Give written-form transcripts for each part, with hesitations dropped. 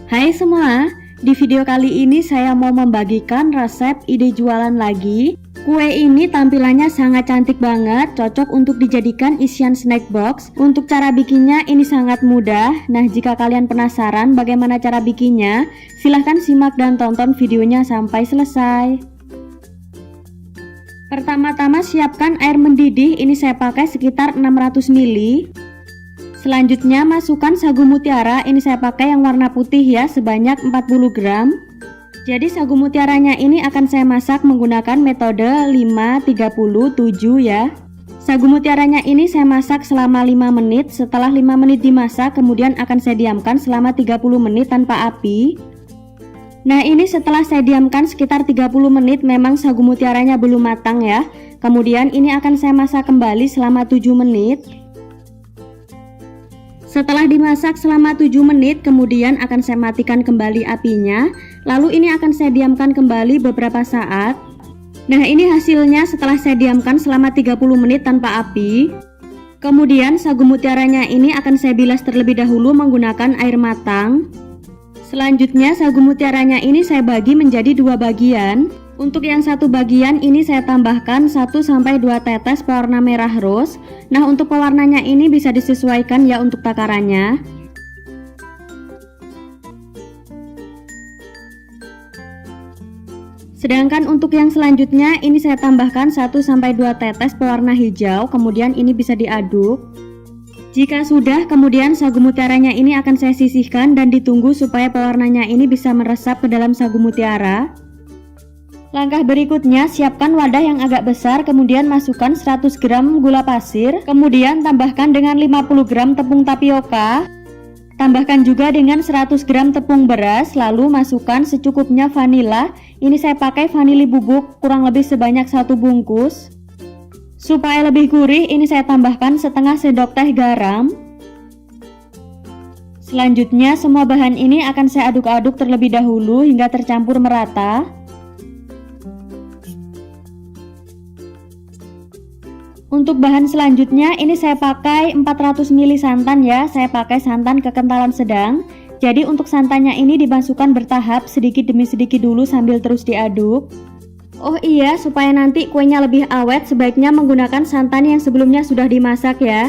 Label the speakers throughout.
Speaker 1: Hai semua, di video kali ini saya mau membagikan resep ide jualan lagi. Kue ini tampilannya sangat cantik banget, cocok untuk dijadikan isian snack box. Untuk cara bikinnya ini sangat mudah. Nah, jika kalian penasaran bagaimana cara bikinnya, silahkan simak dan tonton videonya sampai selesai. Pertama-tama siapkan air mendidih, ini saya pakai sekitar 600 ml. Selanjutnya masukkan sagu mutiara, ini saya pakai yang warna putih ya, sebanyak 40 gram. Jadi sagu mutiaranya ini akan saya masak menggunakan metode 5-30-7 ya. Sagu mutiaranya ini saya masak selama 5 menit, setelah 5 menit dimasak kemudian akan saya diamkan selama 30 menit tanpa api. Nah ini setelah saya diamkan sekitar 30 menit memang sagu mutiaranya belum matang ya. Kemudian ini akan saya masak kembali selama 7 menit. Setelah dimasak selama 7 menit, kemudian akan saya matikan kembali apinya. Lalu ini akan saya diamkan kembali beberapa saat. Nah ini hasilnya setelah saya diamkan selama 30 menit tanpa api. Kemudian sagu mutiaranya ini akan saya bilas terlebih dahulu menggunakan air matang. Selanjutnya sagu mutiaranya ini saya bagi menjadi 2 bagian. Untuk yang satu bagian ini saya tambahkan 1-2 tetes pewarna merah rose. Nah untuk pewarnanya ini bisa disesuaikan ya untuk takarannya. Sedangkan untuk yang selanjutnya ini saya tambahkan 1-2 tetes pewarna hijau. Kemudian ini bisa diaduk. Jika sudah, kemudian sagu mutiaranya ini akan saya sisihkan dan ditunggu supaya pewarnanya ini bisa meresap ke dalam sagu mutiara. Langkah berikutnya, siapkan wadah yang agak besar, kemudian masukkan 100 gram gula pasir, kemudian tambahkan dengan 50 gram tepung tapioka, tambahkan juga dengan 100 gram tepung beras, lalu masukkan secukupnya vanila. Ini saya pakai vanili bubuk kurang lebih sebanyak 1 bungkus. Supaya lebih gurih, ini saya tambahkan setengah sendok teh garam. Selanjutnya, semua bahan ini akan saya aduk-aduk terlebih dahulu hingga tercampur merata. Untuk bahan selanjutnya ini saya pakai 400 ml santan ya, saya pakai santan kekentalan sedang. Jadi untuk santannya ini dimasukkan bertahap sedikit demi sedikit dulu sambil terus diaduk. Oh iya, supaya nanti kuenya lebih awet sebaiknya menggunakan santan yang sebelumnya sudah dimasak ya.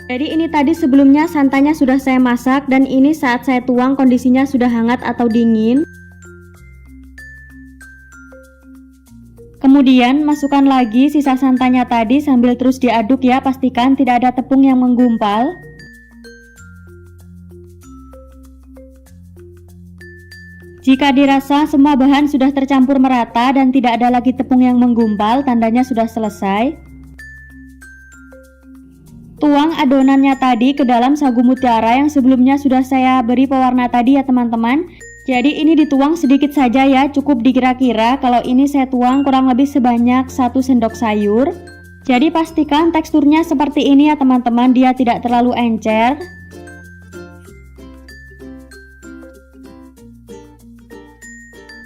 Speaker 1: Jadi ini tadi sebelumnya santannya sudah saya masak dan ini saat saya tuang kondisinya sudah hangat atau dingin. Kemudian masukkan lagi sisa santannya tadi sambil terus diaduk ya, pastikan tidak ada tepung yang menggumpal. Jika dirasa semua bahan sudah tercampur merata dan tidak ada lagi tepung yang menggumpal, tandanya sudah selesai. Tuang adonannya tadi ke dalam sagu mutiara yang sebelumnya sudah saya beri pewarna tadi ya teman-teman. Jadi ini dituang sedikit saja ya, cukup dikira-kira. Kalau ini saya tuang kurang lebih sebanyak 1 sendok sayur. Jadi pastikan teksturnya seperti ini ya teman-teman, dia tidak terlalu encer.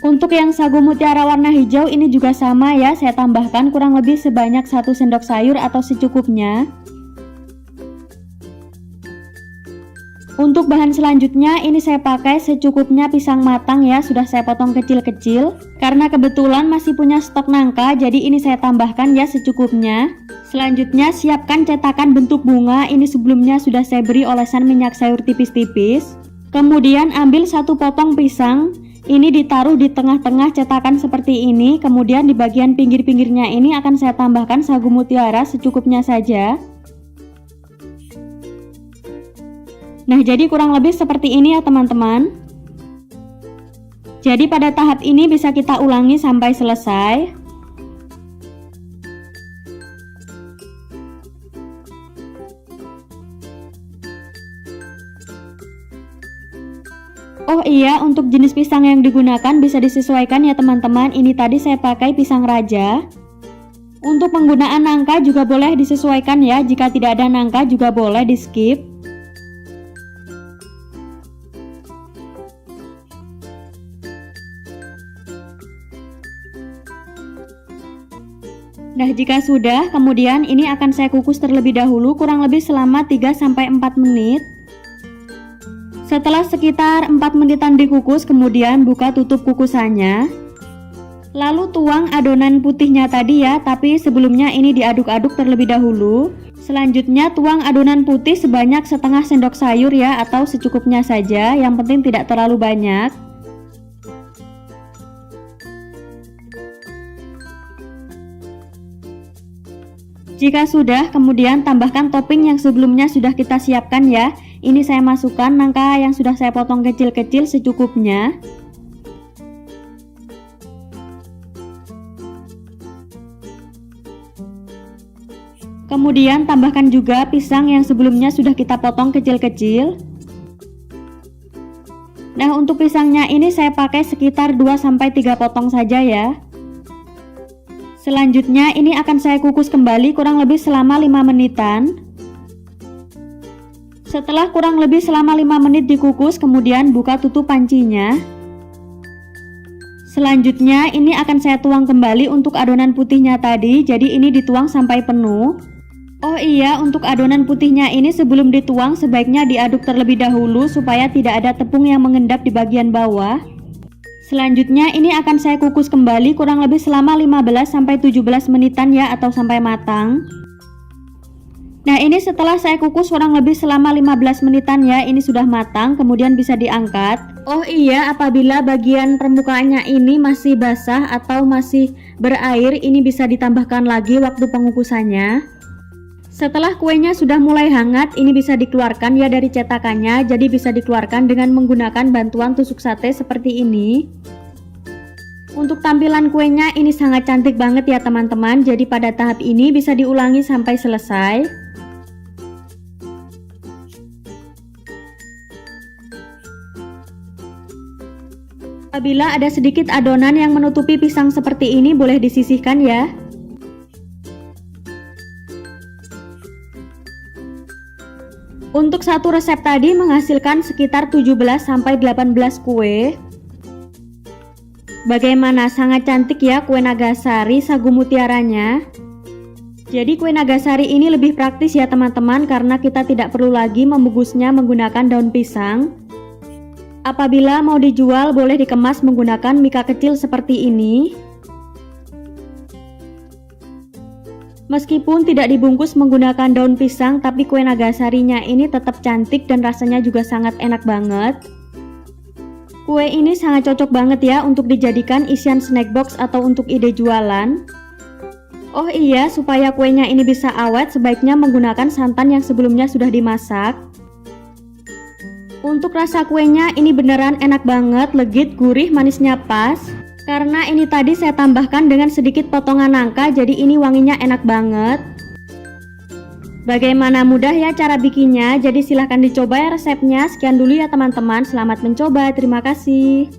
Speaker 1: Untuk yang sagu mutiara warna hijau ini juga sama ya, saya tambahkan kurang lebih sebanyak 1 sendok sayur atau secukupnya. Untuk bahan selanjutnya ini saya pakai secukupnya pisang matang ya, sudah saya potong kecil-kecil. Karena kebetulan masih punya stok nangka, jadi ini saya tambahkan ya secukupnya. Selanjutnya siapkan cetakan bentuk bunga, ini sebelumnya sudah saya beri olesan minyak sayur tipis-tipis. Kemudian ambil 1 potong pisang, ini ditaruh di tengah-tengah cetakan seperti ini. Kemudian di bagian pinggir-pinggirnya ini akan saya tambahkan sagu mutiara secukupnya saja. Nah jadi kurang lebih seperti ini ya teman-teman. Jadi pada tahap ini bisa kita ulangi sampai selesai. Oh iya, untuk jenis pisang yang digunakan bisa disesuaikan ya teman-teman. Ini tadi saya pakai pisang raja. Untuk penggunaan nangka juga boleh disesuaikan ya, jika tidak ada nangka juga boleh di skip. Nah, jika sudah, kemudian ini akan saya kukus terlebih dahulu kurang lebih selama 3-4 menit. Setelah sekitar 4 menitan dikukus, kemudian buka tutup kukusannya. Lalu tuang adonan putihnya tadi ya, tapi sebelumnya ini diaduk-aduk terlebih dahulu. Selanjutnya tuang adonan putih sebanyak setengah sendok sayur ya, atau secukupnya saja, yang penting tidak terlalu banyak. Jika sudah, kemudian tambahkan topping yang sebelumnya sudah kita siapkan ya. Ini saya masukkan nangka yang sudah saya potong kecil-kecil secukupnya. Kemudian tambahkan juga pisang yang sebelumnya sudah kita potong kecil-kecil. Nah, untuk pisangnya ini saya pakai sekitar 2-3 potong saja ya. Selanjutnya ini akan saya kukus kembali kurang lebih selama 5 menitan. Setelah kurang lebih selama 5 menit dikukus, kemudian buka tutup pancinya. Selanjutnya ini akan saya tuang kembali untuk adonan putihnya tadi, jadi ini dituang sampai penuh. Oh iya, untuk adonan putihnya ini sebelum dituang sebaiknya diaduk terlebih dahulu supaya tidak ada tepung yang mengendap di bagian bawah. Selanjutnya ini akan saya kukus kembali kurang lebih selama 15-17 menitan ya, atau sampai matang. Nah, ini setelah saya kukus kurang lebih selama 15 menitan ya, ini sudah matang, kemudian bisa diangkat. Oh iya, apabila bagian permukaannya ini masih basah atau masih berair, ini bisa ditambahkan lagi waktu pengukusannya. Setelah kuenya sudah mulai hangat, ini bisa dikeluarkan ya dari cetakannya, jadi bisa dikeluarkan dengan menggunakan bantuan tusuk sate seperti ini. Untuk tampilan kuenya ini sangat cantik banget ya teman-teman, jadi pada tahap ini bisa diulangi sampai selesai. Apabila ada sedikit adonan yang menutupi pisang seperti ini, boleh disisihkan ya. Untuk satu resep tadi menghasilkan sekitar 17-18 kue. Bagaimana, sangat cantik ya kue Nagasari sagu mutiaranya. Jadi kue Nagasari ini lebih praktis ya teman-teman, karena kita tidak perlu lagi membungkusnya menggunakan daun pisang. Apabila mau dijual, boleh dikemas menggunakan mika kecil seperti ini. Meskipun tidak dibungkus menggunakan daun pisang, tapi kue Nagasarinya ini tetap cantik dan rasanya juga sangat enak banget. Kue ini sangat cocok banget ya untuk dijadikan isian snack box atau untuk ide jualan. Oh iya, supaya kuenya ini bisa awet, sebaiknya menggunakan santan yang sebelumnya sudah dimasak. Untuk rasa kuenya ini beneran enak banget, legit, gurih, manisnya pas. Karena ini tadi saya tambahkan dengan sedikit potongan nangka, jadi ini wanginya enak banget. Bagaimana, mudah ya cara bikinnya, jadi silahkan dicoba ya resepnya. Sekian dulu ya teman-teman, selamat mencoba, terima kasih.